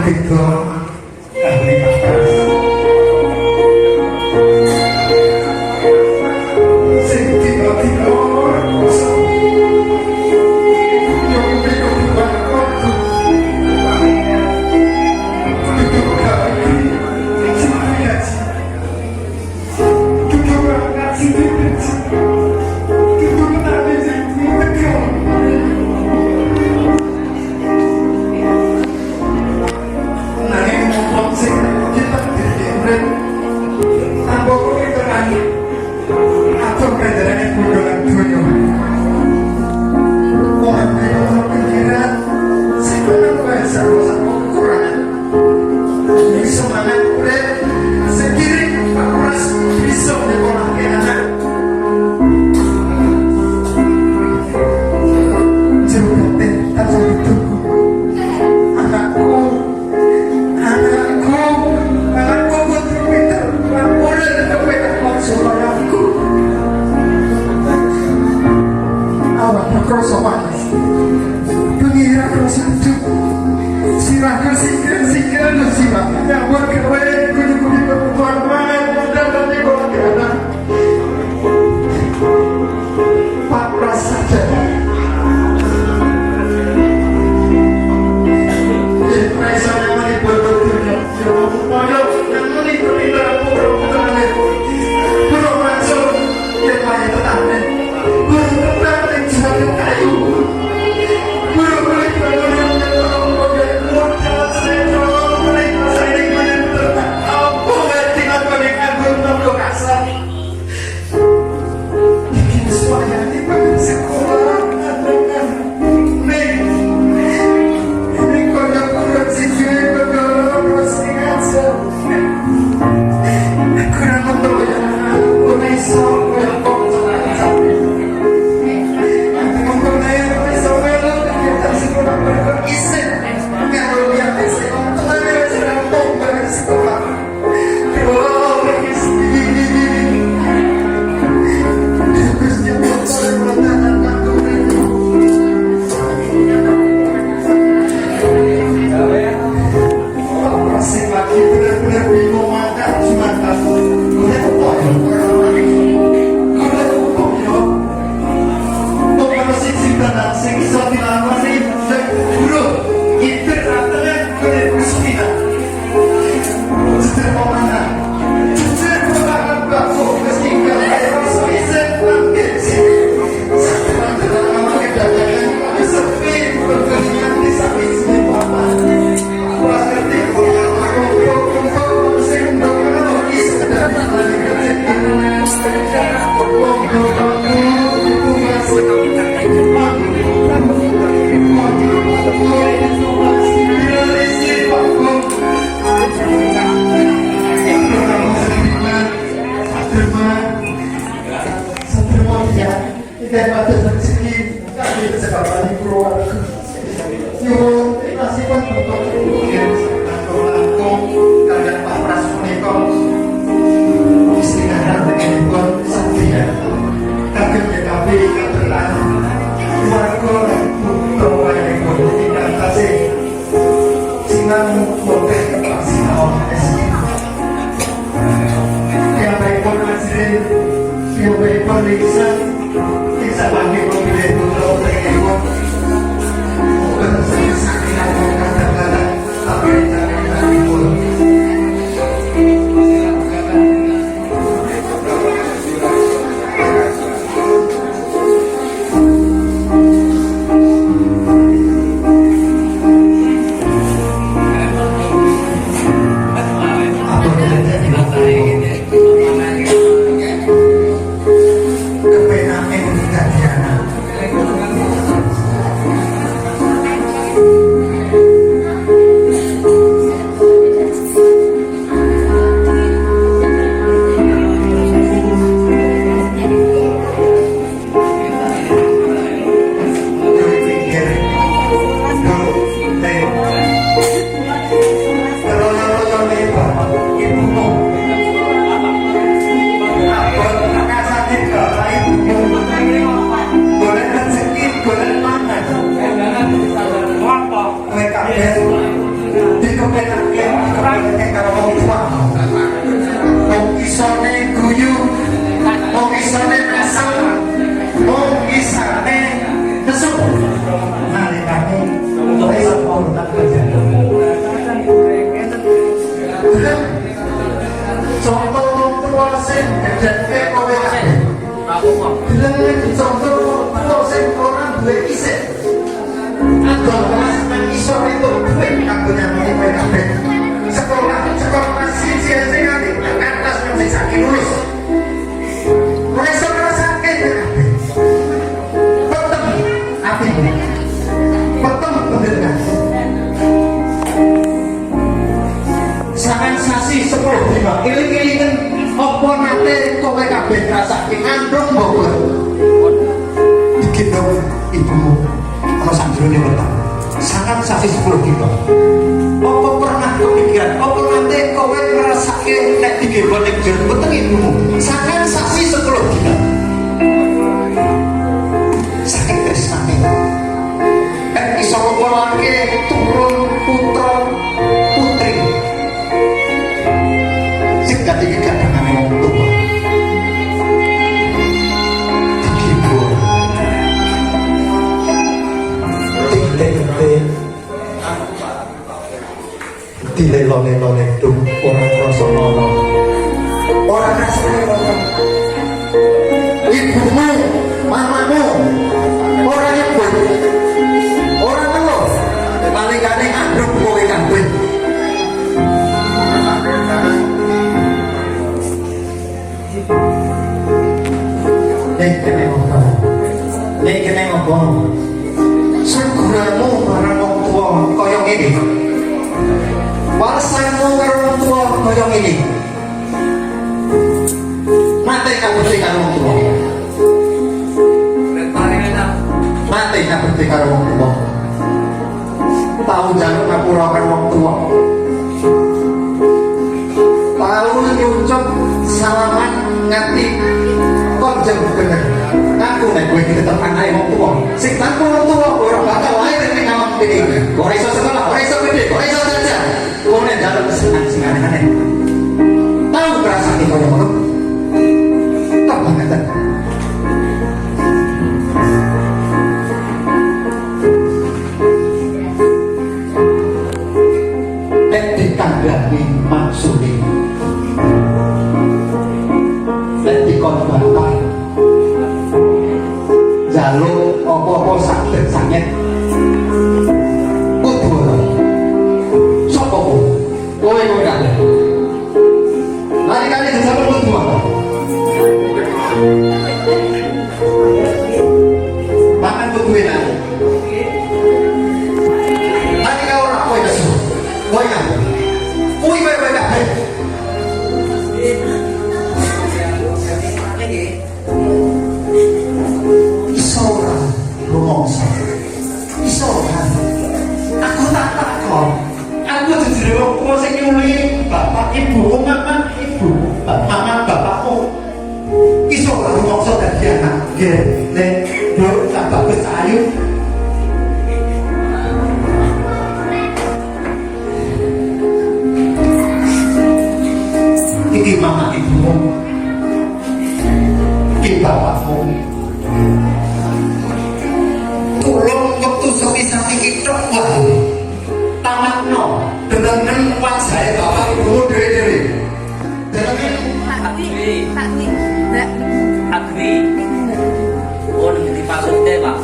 Tiga ahli pakas sing tiba-tiba kosong yang beda bukan waktu duduk kaki cuma ngaji duduk ngaji duduk nanti jadi tekan kita dikirim tanpa perhitungan atau kendaraan kunjungan dunia orang yang pikiran sebenarnya bahasa sama kekurangan bisa mana kulit sendiri harus bisa dikolahkan anak jauh atau itu anakku kroso panas pengira kroso hidup sirah sikir lu sirah yang buat keren kudu kebutuhan mana dan nanti kalau ada Pak Pras saja Raisa yang mani berbetulnya moyo yang mani berpindah pura bukan pura masuk yang banyak tetapnya karo wong tua. Wong isone guyu, wong isone mesem, wong isane nesu. Nalikane wis kontak kejadian. Contoh wong tua sing gedhe kowe kabeh. Contoh wong tua sing ora duwe isih. Agak mas mengisor itu duit aku nyampe kowe kabeh. Sekolah siji aja nganti atas mesti sakit lulus. Mulai sekolah sakit kabeh. Peteng api. Peteng bener. Sangan sasi 10 dina. Iling-ilingen apa nate kowe kabeh ngrasake ngandung mbok. Digendong ibumu. Kalau sanjurnya letak sangat sasi 10 kilo. Apa pernah kepikiran? Apa nanti kowe ngerasake nek digendong ning jero weteng ibumu? Sangat sasi 10 kilo. Saking tresnane. Iso ngolake turun putra putri. Sing dadi kadangane wong tuwa. Dilelone dum orang rasa nono orang rasane nono ibumu mamamu orang nyebut orang ngeluh palingane aduk kowe kabeh nek kene ngopo segeramu marang wong tuwa kaya ngene. Warasanmu karo wong tuwa kaya ngene. Mate kabeh karo wong tuwa. Mate kabeh karo wong tuwa. Tau jaluk ngapura karo wong tuwa. Tau nyucuk salaman nganti konjeng bener. Aku nek kowe tetep anae wong tuwa. Sing tanpa wong tuwa ora bakal lair ning alam ini. Ora iso sekolah, ora iso gede, ora iso kerja. Kowe nek dalem sing aneh-aneh. Tahu perasaan iki koyo ngono. Tak banget. Nek ditandani maksudé. Nek dikonbatan jaluk apa-apa sakit sanget kudu ora sapa kowe kabeh kali-kali disampe kudu ora mangan kudu enak ati ka ora kowe nesu kowe kabeh kowe kabeh iso kan aku tak takon aku jujur wong sing nyuli bapak ibu mama ibu mama bapakmu iso kan ngomong dadi anak gene yo tak bagus ayu iki mama ibumu iki bapakmu tolong waktu sami-sami kita wae tamatno dengan wajahe bapak ibu dhewe-dhewe Agni oh ngerti maksudnya pak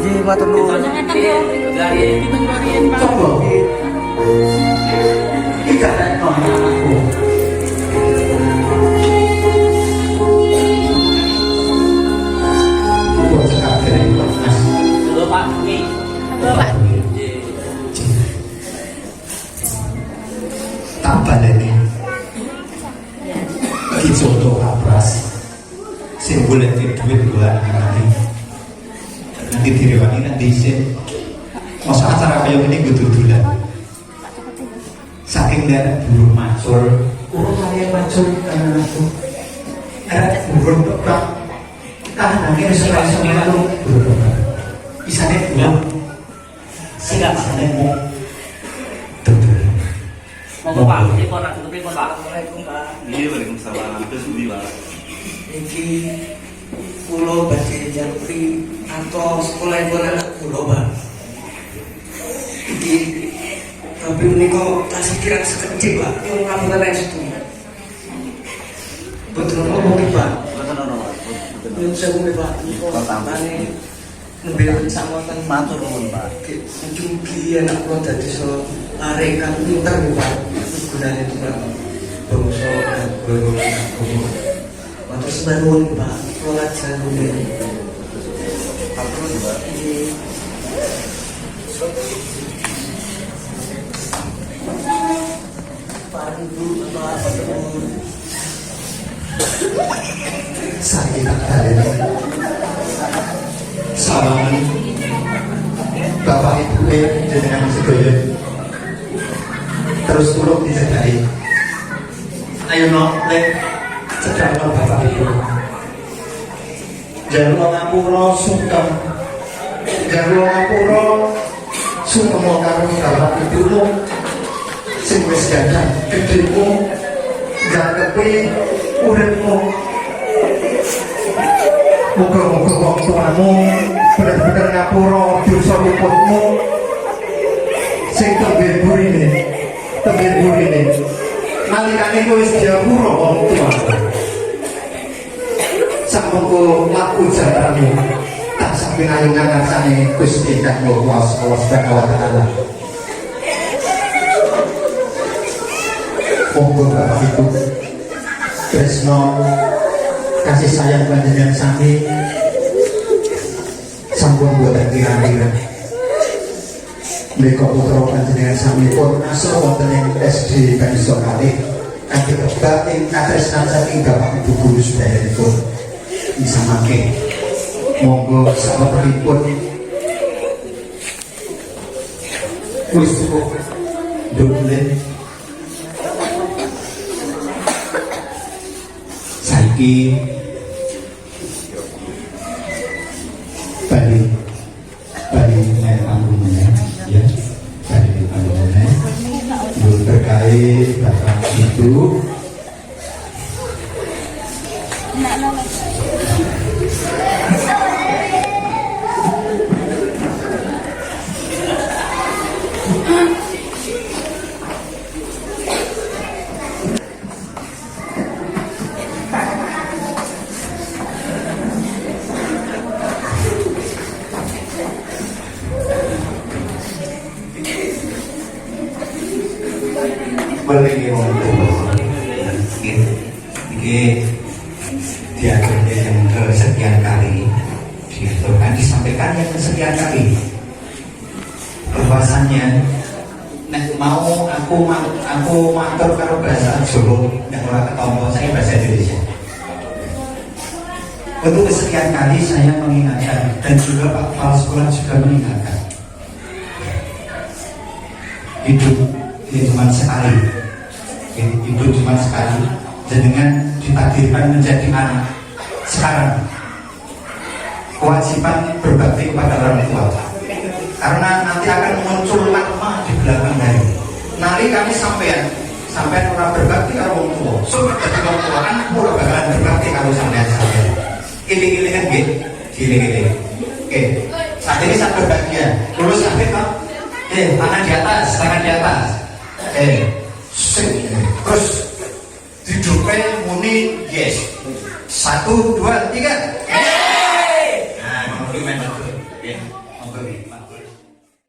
iya matur nuwun coba kita rekno anakku buat sekali Pak Agni tak baleni dijodoh abras sing golek duit buat nanti direwangi nanti isin masa acara kayak ini gue dudulan saking lihat burung macul kalian macul karena aku burung dobrak tahanannya sesuai lalu burung dobrak isane buang siap isane mau dudul Monggo Pak, pripun nak tutup pripun Pak? Assalamualaikum Pak. Iya, waalaikumsalam. Terus budi Pak. Iki pulau badhe jangkri atau sekolah ibu anak pulau Pak. Iki tapi menika tasih kirang sekecil Pak. Yang ngapunten restu. Betul apa Pak? Boten ono Pak. Nyuwun sewu Pak. Kok tambane nembe sampeyan Matur nuwun Pak. Mungkin anak kula dadi so arekan pinter Pak. Gunane Pak. Bangsa guru agama. Matur nuwun Pak. Kula lajeng ngene. Matur nuwun Pak. Pak Ibu Bapak nuwun. Sakit kalian. Salam Bapak Ibu jenengan sedaya. Terus tulung dicedhaki. Ayo no, lek cedhakno Bapak Ibu. Jaluk ngapura sungkem. Jaluk ngapura sungkem karo Bapak Ibu sing wis gadah gedhemu gagepi uripmu. Muga-muga wong tuamu bener-bener ngapura dosa luputmu sing tembe burine nalikane kowe wis diapura wong tuamu sampun laku jarane tak sampe ayungan ngarsane Gusti Kang Allah Subhanahu wa taala. Monggo Bapak Ibu tresno kasih sayang panjenengan sami sampun boten kira-kira menika putra panjenengan sami pun asal wonten ing SD Kaniso Kalih kanthi kebak ing katresnan saking Bapak Ibu guru sedherekipun misamake monggo sampun wis cukup dolen saiki balik panggungnya ya balik panggungnya terkait Bapak itu memiliki ini diaturnya yang kesekian kali diaturkan disampaikan yang kesekian kali bahwasannya nek mau aku matur karo bahasa Jawa nek ora ketompo saya bahasa Indonesia. Untuk kesekian kali saya mengingatkan dan juga Pak Kepala Sekolah juga mengingatkan hidup ini cuma sekali, hidup cuma sekali. Dengan ditakdirkan menjadi anak sekarang, kewajiban berbakti kepada orang tua. Karena nanti akan muncul lama di belakang hari. Nanti kami sampean orang berbakti kalau orang tua. Sudah jadi orang tua kan pula bakalan berbakti kalau sampean. Ini kan gini. Oke, saat ini saya berbahagia. Lulus sampai kan? Tangan di atas. Terus hidupnya muni yes. 1, 2, 3.